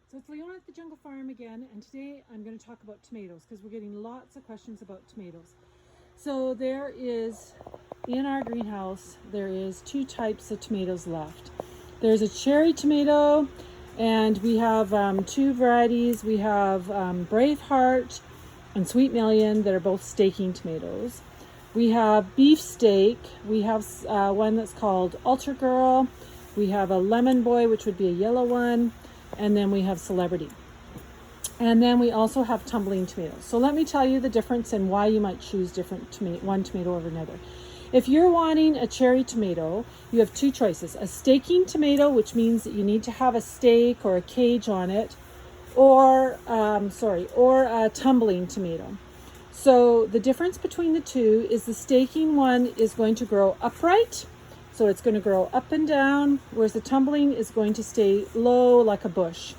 So it's Leona at the Jungle Farm again, and today I'm going to talk about tomatoes because we're getting lots of questions about tomatoes. So there is, in our greenhouse, there is two types of tomatoes left. There's a cherry tomato, and we have two varieties. We have Braveheart and Sweet Million that are both staking tomatoes. We have Beefsteak. We have one that's called Ultra Girl. We have a Lemon Boy, which would be a yellow one. And then we have Celebrity. And then we also have tumbling tomatoes. So let me tell you the difference and why you might choose one tomato over another. If you're wanting a cherry tomato, you have two choices. A staking tomato, which means that you need to have a stake or a cage on it, or a tumbling tomato. So the difference between the two is the staking one is going to grow upright. So it's going to grow up and down, whereas the tumbling is going to stay low like a bush.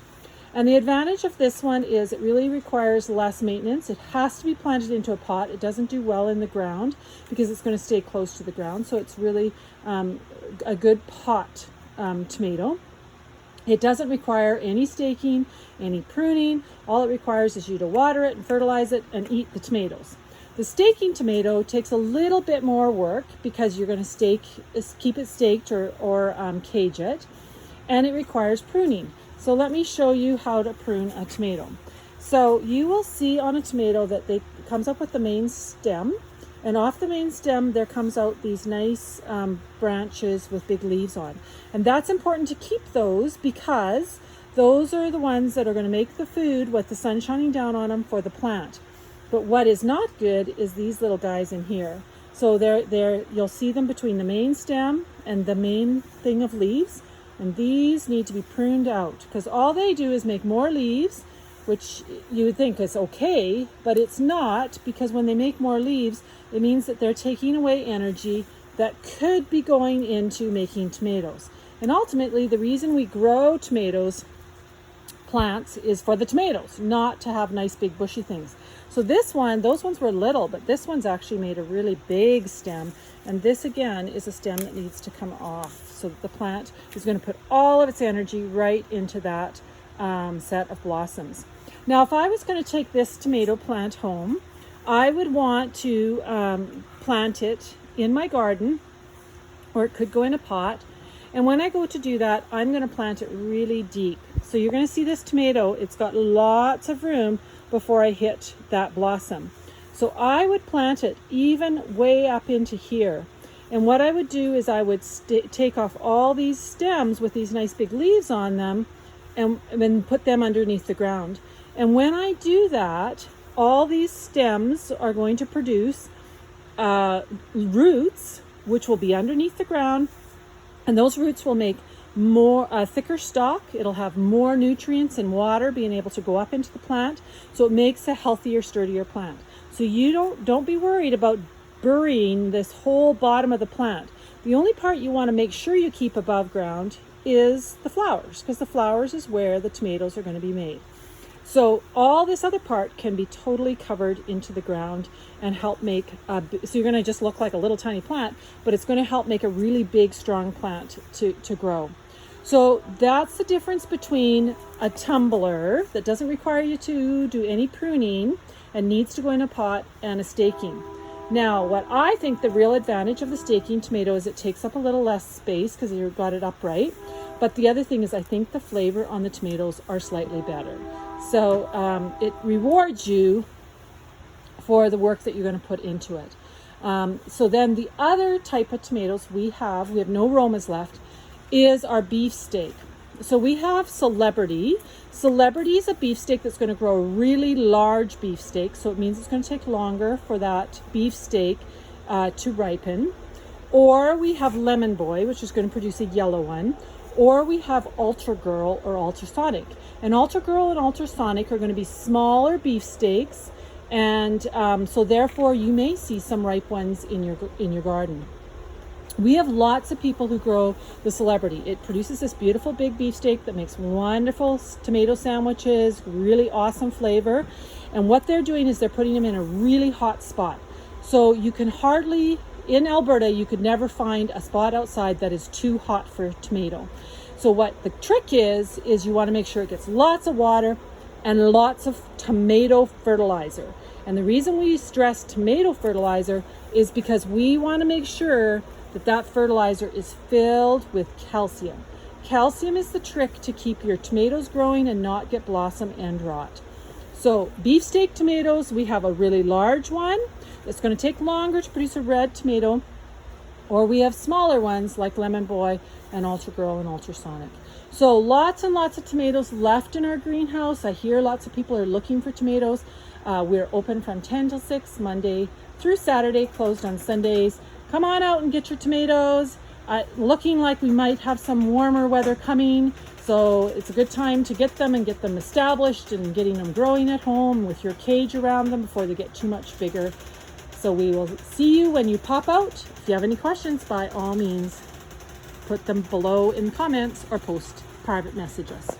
And the advantage of this one is it really requires less maintenance. It has to be planted into a pot. It doesn't do well in the ground because it's going to stay close to the ground. So it's really a good pot tomato. It doesn't require any staking, any pruning. All it requires is you to water it and fertilize it and eat the tomatoes. The staking tomato takes a little bit more work because you're going to keep it staked or cage it, and it requires pruning. So let me show you how to prune a tomato. So you will see on a tomato that it comes up with the main stem, and off the main stem there comes out these nice branches with big leaves on. And that's important to keep those because those are the ones that are going to make the food with the sun shining down on them for the plant. But what is not good is these little guys in here. So you'll see them between the main stem and the main thing of leaves. And these need to be pruned out because all they do is make more leaves, which you would think is okay, but it's not, because when they make more leaves, it means that they're taking away energy that could be going into making tomatoes. And ultimately, the reason we grow tomatoes plants is for the tomatoes, not to have nice big bushy things. So this one, those ones were little, but this one's actually made a really big stem. And this again is a stem that needs to come off. So the plant is going to put all of its energy right into that set of blossoms. Now, if I was going to take this tomato plant home, I would want to plant it in my garden, or it could go in a pot. And when I go to do that, I'm going to plant it really deep. So you're going to see this tomato, it's got lots of room before I hit that blossom. So I would plant it even way up into here. And what I would do is I would take off all these stems with these nice big leaves on them and then put them underneath the ground. And when I do that, all these stems are going to produce roots, which will be underneath the ground. And those roots will make more thicker stalk. It'll have more nutrients and water being able to go up into the plant. So it makes a healthier, sturdier plant. So you don't be worried about burying this whole bottom of the plant. The only part you want to make sure you keep above ground is the flowers, because the flowers is where the tomatoes are going to be made. So all this other part can be totally covered into the ground and help make, so you're going to just look like a little tiny plant, but it's going to help make a really big, strong plant to grow. So that's the difference between a tumbler that doesn't require you to do any pruning and needs to go in a pot, and a staking. Now, what I think the real advantage of the staking tomato is it takes up a little less space because you've got it upright. But the other thing is I think the flavor on the tomatoes are slightly better. So it rewards you for the work that you're going to put into it. So then the other type of tomatoes we have no aromas left, is our beefsteak. So we have Celebrity. Celebrity is a beefsteak that's going to grow a really large beefsteak. So it means it's going to take longer for that beefsteak to ripen. Or we have Lemon Boy, which is going to produce a yellow one. Or we have Ultra Girl or Ultrasonic. And Ultra Girl and Ultrasonic are going to be smaller beefsteaks. And so therefore you may see some ripe ones in your garden. We have lots of people who grow the Celebrity. It produces this beautiful big beefsteak that makes wonderful tomato sandwiches, really awesome flavor. And what they're doing is they're putting them in a really hot spot. So you can hardly, in Alberta, you could never find a spot outside that is too hot for tomato. So what the trick is you want to make sure it gets lots of water and lots of tomato fertilizer. And the reason we stress tomato fertilizer is because we want to make sure that that fertilizer is filled with calcium. Calcium is the trick to keep your tomatoes growing and not get blossom and rot. So beefsteak tomatoes, we have a really large one. It's going to take longer to produce a red tomato, or we have smaller ones like Lemon Boy and Ultra Girl and Ultrasonic. So lots and lots of tomatoes left in our greenhouse. I hear lots of people are looking for tomatoes. We're open from 10 till 6, Monday through Saturday, closed on Sundays. Come on out and get your tomatoes. Looking like we might have some warmer weather coming, so it's a good time to get them and get them established and getting them growing at home with your cage around them before they get too much bigger. So we will see you when you pop out. If you have any questions, by all means, put them below in comments or post private message us.